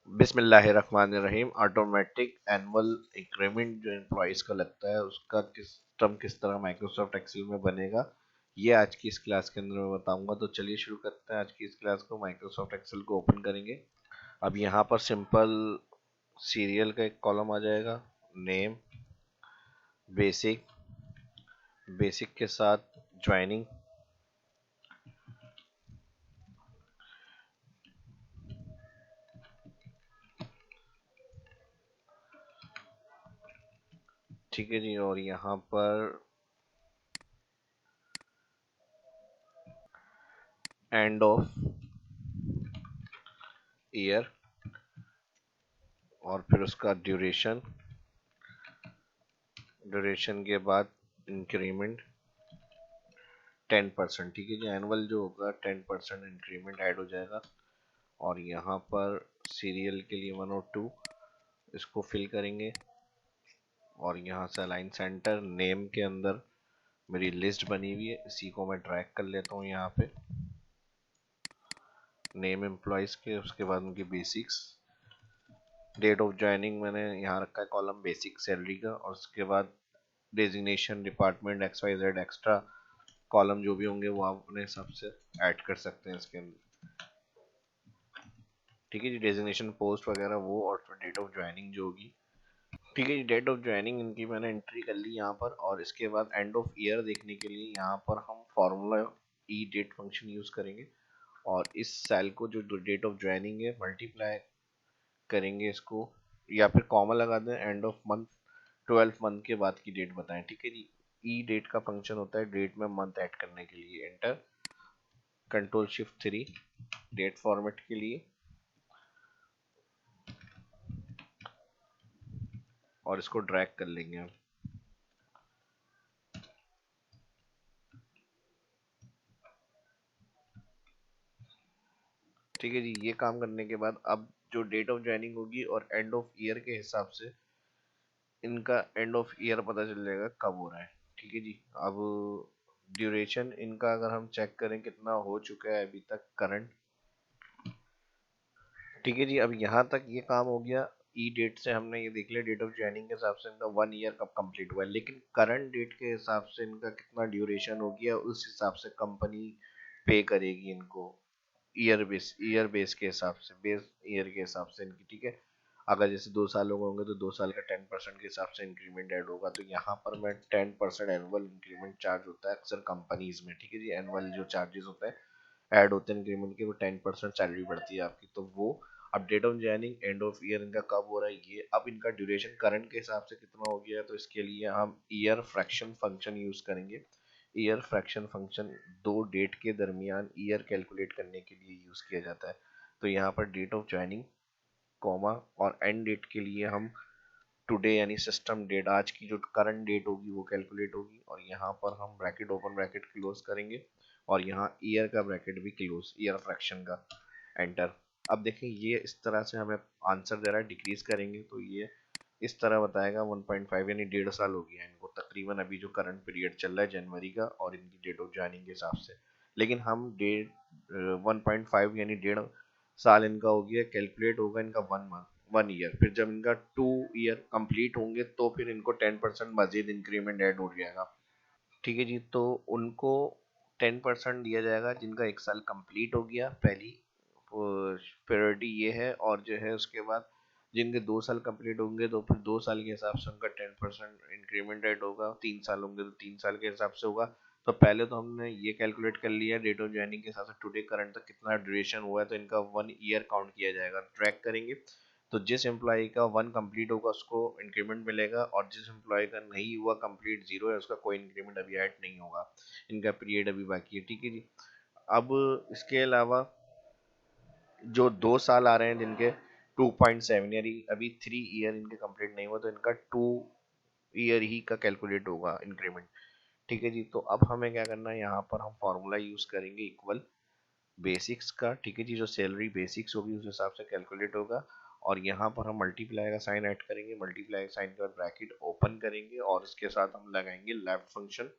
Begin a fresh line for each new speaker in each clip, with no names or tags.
बिस्मिल्लाहिर्रहमानिर्रहीम। Automatic annual increment जो employees का लगता है उसका किस तरह माइक्रोसॉफ्ट एक्सेल में बनेगा, ये आज की इस क्लास के अंदर मैं बताऊंगा। तो चलिए शुरू करते हैं आज की इस क्लास को। माइक्रोसॉफ्ट एक्सेल को ओपन करेंगे। अब यहाँ पर सिंपल सीरियल का एक कॉलम आ जाएगा, नेम, बेसिक, बेसिक के साथ ज्वाइनिंग, ठीक है जी। और यहाँ पर एंड ऑफ ईयर और फिर उसका ड्यूरेशन, ड्यूरेशन के बाद इंक्रीमेंट 10%। ठीक है जी, एनुअल जो होगा 10% इंक्रीमेंट ऐड हो जाएगा। और यहाँ पर सीरियल के लिए 102 इसको फिल करेंगे। और यहाँ से अलाइन सेंटर, नेम के अंदर मेरी लिस्ट बनी हुई है, इसी को मैं ड्रैग कर लेता हूँ यहाँ पे नेम एम्प्लॉयज़ के। उसके बाद उनकी बेसिक्स, डेट ऑफ ज्वाइनिंग मैंने यहाँ रखा है कॉलम बेसिक सैलरी का। और उसके बाद designation, department, X Y Z, extra column जो भी होंगे वो आप अपने हिसाब से ऐड कर सकते हैं इसके अंदर। ठीक है जी, डेजिग्नेशन, पोस्ट वगैरह वो, और फिर डेट ऑफ ज्वाइनिंग जो होगी। ठीक है जी, डेट ऑफ ज्वाइनिंग इनकी मैंने एंट्री कर ली यहाँ पर। और इसके बाद एंड ऑफ ईयर देखने के लिए यहाँ पर हम फॉर्मूला ई डेट फंक्शन यूज़ करेंगे। और इस सेल को जो डेट ऑफ ज्वाइनिंग है मल्टीप्लाई करेंगे इसको, या फिर कॉमा लगा दें, एंड ऑफ मंथ, 12 मंथ के बाद की डेट बताएं। ठीक है जी, ई डेट का फंक्शन होता है डेट में मंथ ऐड करने के लिए। Enter, control shift 3 date format के लिए, और इसको ड्रैग कर लेंगे हम। ठीक है जी, ये काम करने के बाद अब जो डेट ऑफ ज्वाइनिंग होगी और एंड ऑफ ईयर के हिसाब से इनका एंड ऑफ ईयर पता चल जाएगा कब हो रहा है। ठीक है जी। अब ड्यूरेशन इनका अगर हम चेक करें कितना हो चुका है अभी तक करंट। ठीक है जी, अब यहाँ तक ये काम हो गया। ई डेट से हमने ये देख लिया डेट ऑफ ज्वाइनिंग के हिसाब से इनका 1 ईयर कब कंप्लीट हुआ है, लेकिन करंट डेट के हिसाब से इनका कितना ड्यूरेशन हो गया उस हिसाब से कंपनी पे करेगी इनको। ईयर बेस के हिसाब से, बेस ईयर के हिसाब से इनकी। ठीक है, अगर जैसे 2 साल होंगे तो 2 साल का 10% के हिसाब से इंक्रीमेंट ऐड होगा। तो यहाँ पर मैं 10% एनुअल इंक्रीमेंट चार्ज होता है अक्सर कंपनीज में। ठीक है जी, एनुअल जो चार्जेस होते हैं ऐड होते हैं इंक्रीमेंट के, वो 10% सैलरी बढ़ती है आपकी, तो वो। अब date of joining, end of year इनका कब हो रहा है ये। अब इनका ड्यूरेशन करंट के हिसाब से कितना हो गया है, तो इसके लिए हम ईयर फ्रैक्शन फंक्शन यूज करेंगे। ईयर फ्रैक्शन फंक्शन दो डेट के दरमियान ईयर कैलकुलेट करने के लिए यूज किया जाता है। तो यहाँ पर डेट ऑफ ज्वाइनिंग, कॉमा, और एंड डेट के लिए हम टुडे यानी सिस्टम डेट, आज की जो करंट डेट होगी वो कैलकुलेट होगी। और यहाँ पर हम ब्रैकेट ओपन ब्रैकेट क्लोज करेंगे। और यहाँ ईयर का ब्रैकेट भी क्लोज, ईयर फ्रैक्शन का। एंटर। अब देखें ये इस तरह से हमें आंसर दे रहा है। डिक्रीज करेंगे तो ये इस तरह बताएगा 1.5, यानी 1.5 साल हो गया इनको तकरीबन अभी जो करंट पीरियड चल रहा है जनवरी का, और इनकी डेट ऑफ ज्वाइनिंग के हिसाब से। लेकिन हम डेट 1.5 यानी 1.5 साल इनका हो गया, कैलकुलेट होगा इनका 1 ईयर। फिर जब इनका 2 ईयर कंप्लीट होंगे तो फिर इनको 10% मजीद इंक्रीमेंट ऐड हो जाएगा। ठीक है जी, तो उनको 10% दिया जाएगा जिनका 1 साल कंप्लीट हो गया, पहली प्रायोरिटी ये है। और जो है उसके बाद जिनके 2 साल कंप्लीट होंगे तो फिर 2 साल के हिसाब से उनका 10% इंक्रीमेंट रेट होगा। 3 साल होंगे तो 3 साल के हिसाब से होगा। तो पहले तो हमने ये कैलकुलेट कर लिया डेट ऑफ ज्वाइनिंग के हिसाब से टुडे करंट तक कितना ड्यूरेशन हुआ है, तो इनका 1 ईयर काउंट किया जाएगा, ट्रैक करेंगे। तो जिस एम्प्लॉय का 1 कंप्लीट होगा उसको इंक्रीमेंट मिलेगा, और जिस एम्प्लॉय का नहीं हुआ कंप्लीट, 0 है, उसका कोई इंक्रीमेंट अभी ऐड नहीं होगा। इनका पीरियड अभी बाकी है। ठीक है जी। अब इसके अलावा जो 2 साल आ रहे हैं जिनके 2.7, यानी अभी 3 ईयर इनके कंप्लीट नहीं हुआ, तो इनका 2 ईयर ही का कैलकुलेट होगा इंक्रीमेंट। ठीक है जी, तो अब हमें क्या करना है, यहाँ पर हम फॉर्मूला यूज करेंगे इक्वल बेसिक्स का। ठीक है जी, जो सैलरी बेसिक्स होगी उस हिसाब से कैलकुलेट होगा। और यहाँ पर हम मल्टीप्लाई का साइन ऐड करेंगे, मल्टीप्लाई का साइन के बाद ब्रैकेट ओपन करेंगे, और इसके साथ हम लगाएंगे लेफ्ट फंक्शन।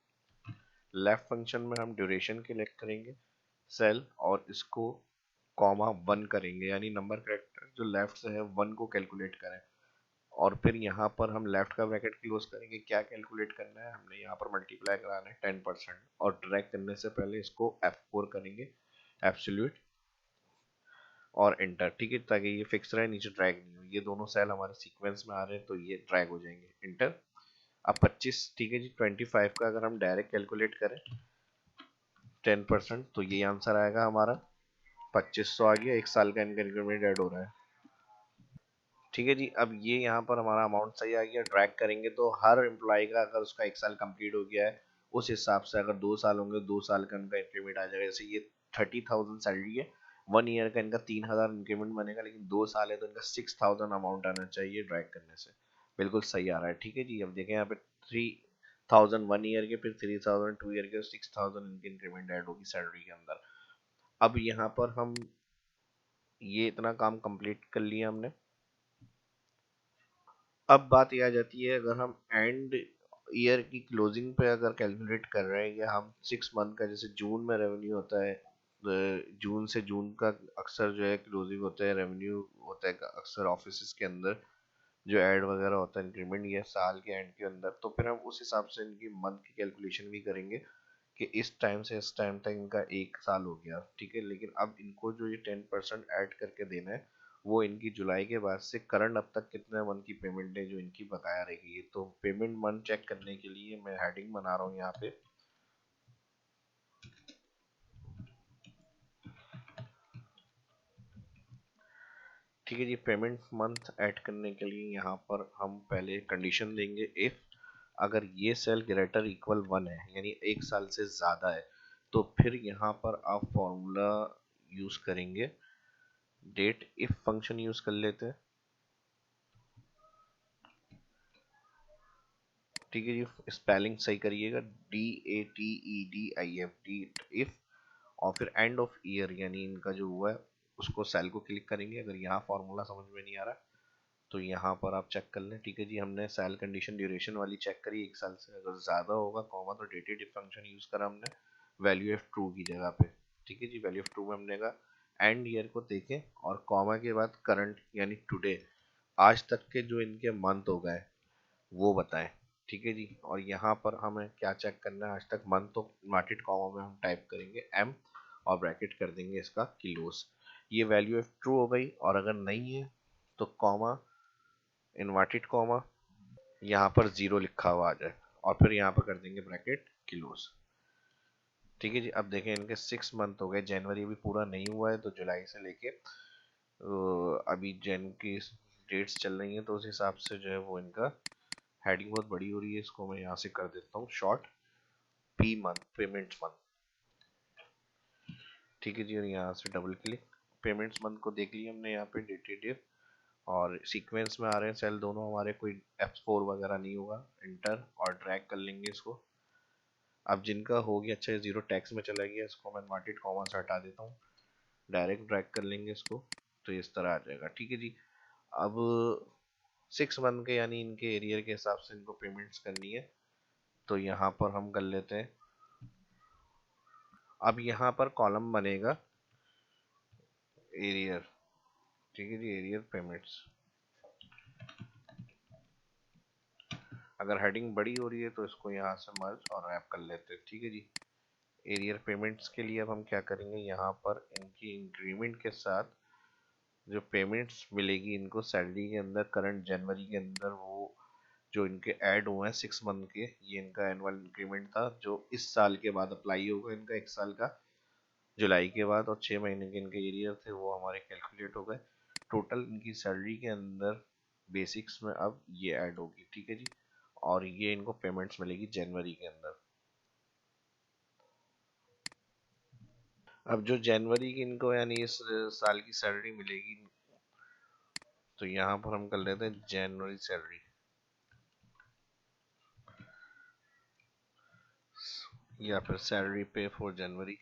लेफ्ट फंक्शन में हम ड्यूरेशन के लिए करेंगे सेल, और इसको कॉमा 1 करेंगे, यानी नंबर करेक्टर जो लेफ्ट से है 1 को कैलकुलेट करें, और फिर यहाँ पर हम लेफ्ट का ब्रैकेट क्लोज करेंगे। क्या कैलकुलेट करना है, हमने यहाँ पर मल्टीप्लाई कराना है 10%, और ड्रैग करने से पहले इसको F4 करेंगे, एब्सोल्यूट, और एंटर। ठीक है, ताकि ये फिक्स रहे, नीचे ड्रैग नहीं हो। ये दोनों सेल हमारे सीक्वेंस में आ रहे हैं तो ये ड्रैग हो जाएंगे, एंटर। अब 25, ठीक है जी, 25 का अगर हम डायरेक्ट कैलकुलेट करें 10%, तो ये आंसर आएगा हमारा 2500 आ गया। 1 साल का इनका इंक्रीमेंट ऐड हो रहा है। ठीक है जी, अब ये यहाँ पर हमारा अमाउंट सही आ गया। ड्रैग करेंगे तो हर एम्प्लॉय का अगर उसका 1 साल कंप्लीट हो गया है, उस हिसाब से अगर 2 साल होंगे 2 साल का इनका इंक्रीमेंट आ जाएगा। जैसे ये 30,000 सैलरी है, 1 ईयर का इनका 3,000 इंक्रीमेंट बनेगा, लेकिन 2 साल है तो इनका 6,000 अमाउंट आना चाहिए ड्रैग करने से। बिल्कुल सही आ रहा है। ठीक है जी, अब देखें यहाँ पे 3,000 1 ईयर के, फिर 3,000 2 ईयर के, 6,000 इनकी इंक्रीमेंट ऐड होगी सैलरी के अंदर। अब यहाँ पर हम ये इतना काम कंप्लीट कर लिया हमने। अब बात ये आ जाती है, अगर हम एंड ईयर की क्लोजिंग पे अगर कैलकुलेट कर रहे हैं, या हम 6 मंथ का, जैसे जून में रेवेन्यू होता है, जून से जून का अक्सर जो है क्लोजिंग होता है, रेवेन्यू होता है अक्सर ऑफिस के अंदर, जो ऐड वगैरह होता है इंक्रीमेंट, ये साल के एंड के अंदर, तो फिर हम उस हिसाब से इनकी मंथ की कैलकुलेशन भी करेंगे कि इस टाइम से इस टाइम तक इनका 1 साल हो गया। ठीक है, लेकिन अब इनको जो ये 10% ऐड करके देना है, वो इनकी जुलाई के बाद से करंट अब तक कितने मंथ की पेमेंट है जो इनकी बकाया रहेगी। तो पेमेंट मंथ चेक करने के लिए मैं हेडिंग बना रहा हूँ यहाँ पे। ठीक है जी, पेमेंट मंथ ऐड करने के लिए यहाँ पर हम पहले कंडीशन देंगे, इफ अगर ये सेल ग्रेटर इक्वल 1 है, यानी 1 साल से ज़्यादा है, तो फिर यहाँ पर आप फॉर्मूला यूज़ करेंगे, डेट इफ फंक्शन यूज़ कर लेते हैं। ठीक है जी, स्पेलिंग सही करिएगा, DATEDIF, डेट इफ, और फिर एंड ऑफ ईयर, यानी इनका जो हुआ है उसको सेल को क्लिक करेंगे। अगर यहाँ फॉर्मूला समझ में नहीं आ रहा तो यहाँ पर आप चेक कर लें। ठीक है जी, हमने सेल कंडीशन ड्यूरेशन वाली चेक करी, 1 साल से अगर ज़्यादा होगा कॉमा, तो डेटेड इफ फंक्शन यूज़ करा हमने वैल्यू ऑफ ट्रू की जगह पे। ठीक है जी, वैल्यू ऑफ ट्रू में हमने कहा एंड ईयर को देखें, और कॉमा के बाद करंट यानी टुडे, आज तक के जो इनके मंथ हो गए वो बताएं। ठीक है जी, और यहाँ पर हमें क्या चेक करना है, आज तक मंथ, तो इन्वर्टेड कॉमा में हम टाइप करेंगे एम, और ब्रैकेट कर देंगे इसका किलोस। ये वैल्यू ऑफ ट्रू हो गई, और अगर नहीं है तो कॉमा, इन्वर्टेड कॉमा, यहाँ पर 0 लिखा हुआ आ जाए, और फिर यहाँ पर कर देंगे ब्रैकेट किलोस। ठीक है जी, अब देखें इनके 6 मंथ हो गए, जनवरी अभी पूरा नहीं हुआ है, तो जुलाई से लेके अभी जैन की डेट्स चल रही हैं, तो उस हिसाब से जो है वो इनका हेडिंग बहुत बड़ी हो रही है, इसको मैं यहाँ से कर देता हूँ short, P month, payments month. ठीक है जी, और यहाँ से डबल क्लिक, पेमेंट्स मंथ को देख लिया हमने, यहाँ पे डेटेड, और सीक्वेंस में आ रहे हैं सेल दोनों हमारे, कोई F4 वगैरह नहीं होगा, एंटर, और ड्रैग कर लेंगे इसको। अब जिनका हो गया, अच्छा 0 टैक्स में चला गया, इसको मैं इन्वर्टेड कॉमा से हटा देता हूँ, डायरेक्ट ड्रैग कर लेंगे इसको, तो इस तरह आ जाएगा। ठीक है जी, अब 6 मंथ के यानी इनके एरियर के हिसाब से इनको पेमेंट्स करनी है, तो यहाँ पर हम कर लेते हैं। अब यहाँ पर कॉलम बनेगा एरियर। ठीक है जी, एरियर पेमेंट्स, अगर हेडिंग बड़ी हो रही है तो इसको यहाँ से मर्ज और रैप कर लेते हैं। ठीक है जी, एरियर पेमेंट्स के लिए अब हम क्या करेंगे, यहाँ पर इनकी इंक्रीमेंट के साथ जो पेमेंट्स मिलेगी इनको सैलरी के अंदर करंट जनवरी के अंदर, वो जो इनके ऐड हुए हैं 6 मंथ के, ये इनका एनुअल इंक्रीमेंट था जो इस साल के बाद अप्लाई होगा, इनका 1 साल का जुलाई के बाद, और 6 महीने के इनके एरियर थे वो हमारे कैलकुलेट हो गए। टोटल इनकी सैलरी के अंदर बेसिक्स में अब ये ऐड होगी। ठीक है जी, और ये इनको पेमेंट्स मिलेगी जनवरी के अंदर। अब जो जनवरी की इनको यानी इस साल की सैलरी मिलेगी, तो यहाँ पर हम कर लेते हैं जनवरी सैलरी, या फिर सैलरी पे फॉर जनवरी।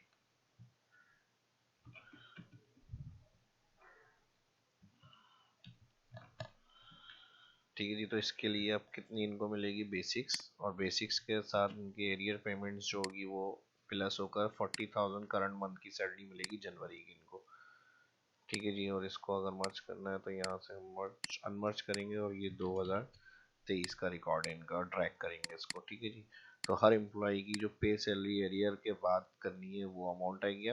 ठीक है जी, तो इसके लिए अब कितनी इनको मिलेगी बेसिक्स, और बेसिक्स के साथ इनकी एरियर पेमेंट्स जो होगी वो प्लस होकर 40,000 करंट मंथ की सैलरी मिलेगी जनवरी की इनको। ठीक है जी। और इसको अगर मर्ज करना है तो यहाँ से हम मर्ज अनमर्ज करेंगे और ये 2023 का रिकॉर्ड है इनका, ड्रैग करेंगे इसको। ठीक है जी। तो हर एम्प्लॉय की जो पे सैलरी एरियर के बाद करनी है वो अमाउंट आएगी।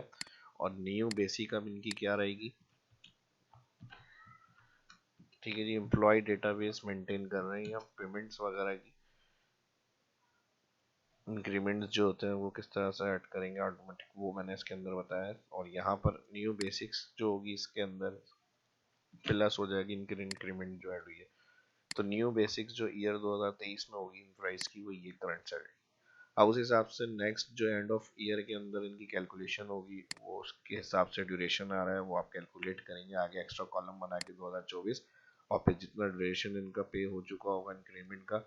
और न्यू बेसिक अब इनकी क्या रहेगी। ठीक है जी। एम्प्लॉय डेटाबेस मेंटेन कर रहे हैं हम, पेमेंट्स वगैरह की इंक्रीमेंट्स जो होते हैं वो किस तरह से ऐड करेंगे ऑटोमेटिक, वो मैंने इसके अंदर बताया है। और यहाँ पर न्यू बेसिक्स जो होगी इसके अंदर प्लस हो जाएगी इनकी इंक्रीमेंट जो ऐड हुई है। तो न्यू बेसिक्स जो ईयर 2023 में होगी प्राइस की, वो ये करंट सैलरी। अब उस हिसाब से नेक्स्ट जो एंड ऑफ ईयर के अंदर इनकी कैलकुलेशन होगी, वो उसके हिसाब से ड्यूरेशन आ रहा है वो आप कैलकुलेट करेंगे आगे एक्स्ट्रा कॉलम बना के 2024। और फिर जितना ड्यूरेशन इनका पे हो चुका होगा इंक्रीमेंट का,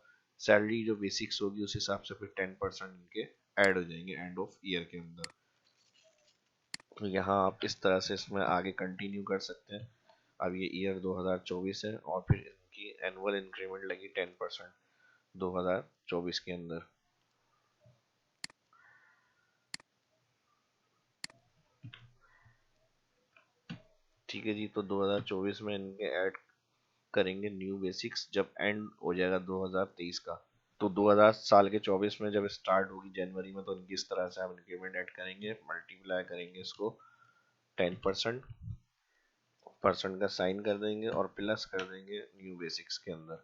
सैलरी जो बेसिक्स होगी उस हिसाब से फिर 10% इनके ऐड हो जाएंगे एंड ऑफ ईयर के अंदर। तो यहाँ आप इस तरह से इसमें आगे कंटिन्यू कर सकते हैं। अब ये ईयर 2024 है और फिर इनकी एनुअल इंक्रीमेंट लगी 10% 2024 के अंदर। ठीक है जी। तो 2024 में इनके ऐड करेंगे न्यू बेसिक्स जब एंड हो जाएगा 2023 का। तो 2000 साल के 24 में जब स्टार्ट होगी जनवरी में, तो इनकी इस तरह से हम इंक्रीमेंट ऐड करेंगे, मल्टीप्लाई करेंगे इसको 10% परसेंट का साइन कर देंगे और प्लस कर देंगे न्यू बेसिक्स के अंदर।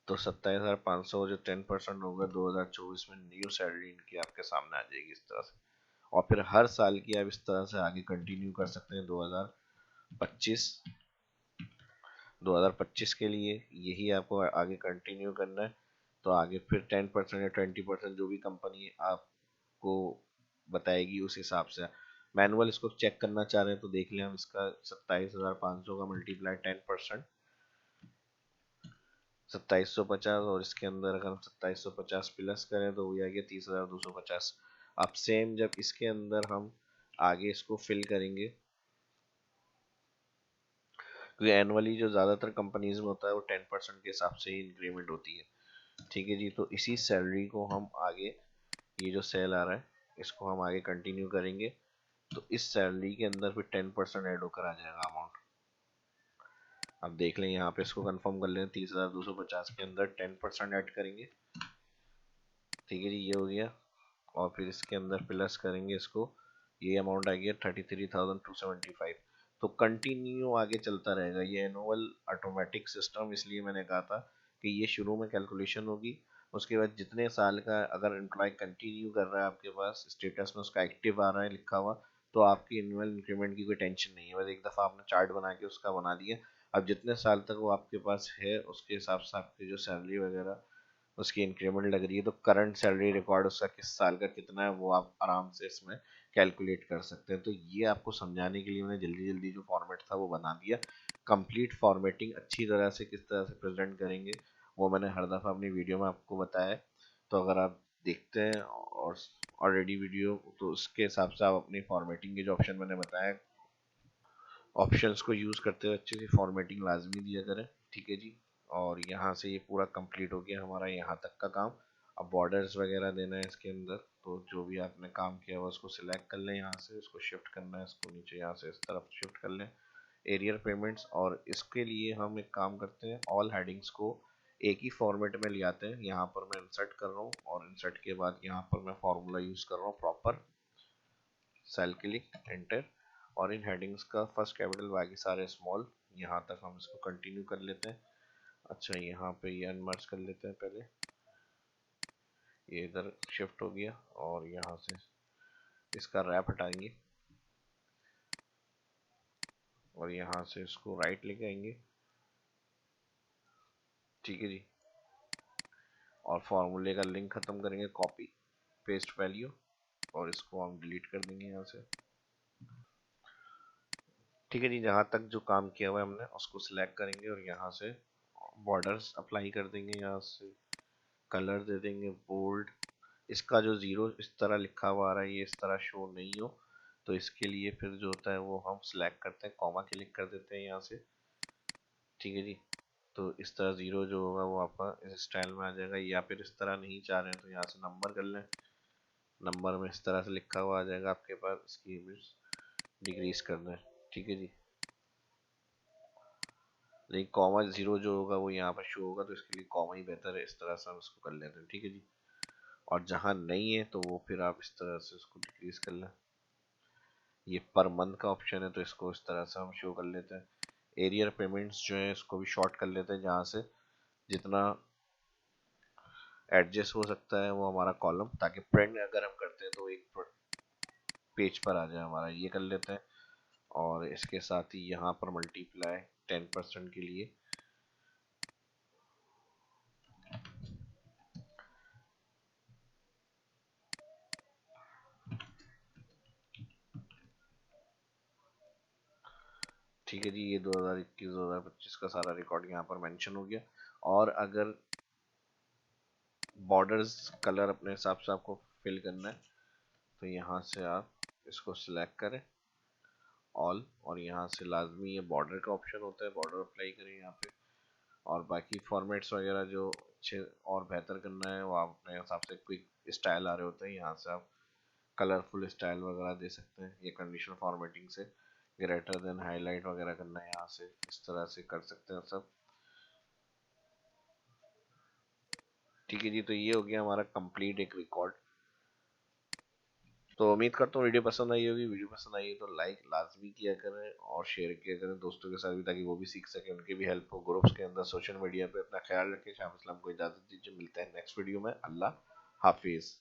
तो 27,500 जो 10% होगा 2024 में न्यू सैलरी इनकी आपके सामने आ जाएगी इस तरह से। और फिर हर साल की आप इस तरह से आगे कंटिन्यू कर सकते हैं। 2025 2025 के लिए यही आपको आगे कंटिन्यू करना है। तो आगे फिर 10% या 20% जो भी कंपनी आपको बताएगी उस हिसाब से मैनुअल इसको चेक करना चाह रहे हैं तो देख लें हम इसका। 27,500 का मल्टीप्लाई 10% 2750, और इसके अंदर अगर हम 2750 प्लस करें तो वो आ गया 30,250। अब सेम जब इसके अंदर हम आगे इसको फिल करेंगे, क्योंकि एनुअली जो ज़्यादातर कंपनीज में होता है वो 10% के हिसाब से ही इंक्रीमेंट होती है। ठीक है जी। तो इसी सैलरी को हम आगे, ये जो सेल आ रहा है इसको हम आगे कंटिन्यू करेंगे। तो इस सैलरी के अंदर फिर 10% ऐड होकर आ जाएगा अमाउंट। अब देख लें यहाँ पे, इसको कंफर्म कर लें, 30,250 के अंदर 10% ऐड करेंगे। ठीक है जी। ये हो गया। और फिर इसके अंदर प्लस करेंगे इसको, ये अमाउंट आ गया 33,275। तो कंटिन्यू आगे चलता रहेगा ये एनुअल ऑटोमेटिक सिस्टम। इसलिए मैंने कहा था कि ये शुरू में कैलकुलेशन होगी, उसके बाद जितने साल का अगर एम्प्लॉय कंटिन्यू कर रहा है आपके पास स्टेटस में उसका एक्टिव आ रहा है लिखा हुआ, तो आपकी एनुअल इंक्रीमेंट की कोई टेंशन नहीं है। बस एक दफ़ा आपने चार्ट बना के उसका बना दिया। अब जितने साल तक वो आपके पास है उसके हिसाब से आपकी जो सैलरी वगैरह उसकी इंक्रीमेंट लग रही है, तो करंट सैलरी रिकॉर्ड उसका किस साल का कितना है वो आप आराम से इसमें कैलकुलेट कर सकते हैं। तो ये आपको समझाने के लिए मैंने जल्दी जल्दी जो फॉर्मेट था वो बना दिया। कंप्लीट फॉर्मेटिंग अच्छी तरह से किस तरह से प्रेजेंट करेंगे वो मैंने हर दफ़ा अपनी वीडियो में आपको बताया है। तो अगर आप देखते हैं और ऑलरेडी वीडियो, तो उसके हिसाब से आप अपनी फॉर्मेटिंग के जो ऑप्शन मैंने बताया, ऑप्शंस को यूज़ करते हुए अच्छे से फॉर्मेटिंग लाजमी दिया करें। ठीक है जी। और यहाँ से ये पूरा कंप्लीट हो गया हमारा यहाँ तक का काम। अब बॉर्डर्स वगैरह देना है इसके अंदर, तो जो भी आपने काम किया हुआ उसको सिलेक्ट कर लें, यहाँ से इसको शिफ्ट करना है, इसको नीचे यहाँ से इस तरफ शिफ्ट कर लें एरियर पेमेंट्स। और इसके लिए हम एक काम करते हैं, ऑल हेडिंग्स को एक ही फॉर्मेट में ले आते हैं। यहाँ पर मैं इंसर्ट कर रहा हूँ और इंसर्ट के बाद यहाँ पर मैं फार्मूला यूज़ कर रहा हूँ प्रॉपर, सेल क्लिक एंटर। और इन हेडिंग्स का फर्स्ट कैपिटल बाकी सारे स्मॉल। यहाँ तक हम इसको कंटिन्यू कर लेते हैं। अच्छा यहाँ पे ये अनमर्ज कर लेते हैं पहले, ये इधर शिफ्ट हो गया। और यहाँ से इसका रैप हटाएंगे और यहाँ से इसको राइट लेके आएंगे। ठीक है जी। और फार्मूले का लिंक ख़त्म करेंगे, कॉपी पेस्ट वैल्यू, और इसको हम डिलीट कर देंगे यहाँ से। ठीक है जी। जहाँ तक जो काम किया हुआ है हमने उसको सिलेक्ट करेंगे और यहाँ से बॉर्डर्स अप्लाई कर देंगे, यहाँ से कलर दे देंगे बोल्ड। इसका जो ज़ीरो इस तरह लिखा हुआ आ रहा है ये इस तरह शो नहीं हो, तो इसके लिए फिर जो होता है वो हम सिलेक्ट करते हैं, कॉमा क्लिक कर देते हैं यहाँ से। ठीक है जी। तो इस तरह ज़ीरो जो होगा वो आपका इस स्टाइल में आ जाएगा, या फिर इस तरह नहीं चाह रहे हैं तो यहाँ से नंबर कर लें, नंबर में इस तरह से लिखा हुआ आ जाएगा आपके पास। इसकी इमेज डिक्रीज कर दें। ठीक है जी। लेकिन कॉमा जीरो जो होगा वो यहाँ पर शो होगा, तो इसके लिए कॉमा ही बेहतर है। इस तरह से हम इसको कर लेते हैं, ठीक है जी। और जहाँ नहीं है तो वो फिर आप इस तरह से उसको डिक्रीज कर लें। ये पर मंथ का ऑप्शन है तो इसको इस तरह से हम शो कर लेते हैं। एरियर पेमेंट्स जो है इसको भी शॉर्ट कर लेते हैं, जहाँ से जितना एडजस्ट हो सकता है वो हमारा कॉलम, ताकि प्रिंट अगर हम करते हैं तो एक पेज पर आ जाए हमारा, ये कर लेते हैं। और इसके साथ ही यहाँ पर मल्टीप्लाई 10% के लिए ठीक है जी। ये 2021-2025 का सारा रिकॉर्ड यहाँ पर मेंशन हो गया। और अगर बॉर्डर्स कलर अपने हिसाब से आपको फिल करना है तो यहाँ से आप इसको सिलेक्ट करें ऑल, और यहाँ से लाजमी ये बॉर्डर का ऑप्शन होता है, बॉर्डर अप्लाई करें यहाँ पे। और बाकी फॉर्मेट्स वगैरह जो अच्छे और बेहतर करना है वो आप अपने हिसाब से, क्विक स्टाइल आ रहे होते हैं, यहाँ से आप कलरफुल स्टाइल वगैरह दे सकते हैं। ये कंडीशनल फॉर्मेटिंग से ग्रेटर देन हाईलाइट वगैरह करना है, यहाँ से इस तरह से कर सकते हैं सब। ठीक है जी, तो ये हो गया हमारा कंप्लीट एक रिकॉर्ड। तो उम्मीद करता हूँ वीडियो पसंद आई होगी। वीडियो पसंद आई है तो लाइक लाजमी किया करें और शेयर किया करें दोस्तों के साथ भी, ताकि वो भी सीख सकें, उनकी भी हेल्प हो ग्रुप्स के अंदर सोशल मीडिया पे। अपना ख्याल रखें। शाह इस्लाम को इजाज़त दीजिए, मिलते हैं नेक्स्ट वीडियो में। अल्लाह हाफिज़।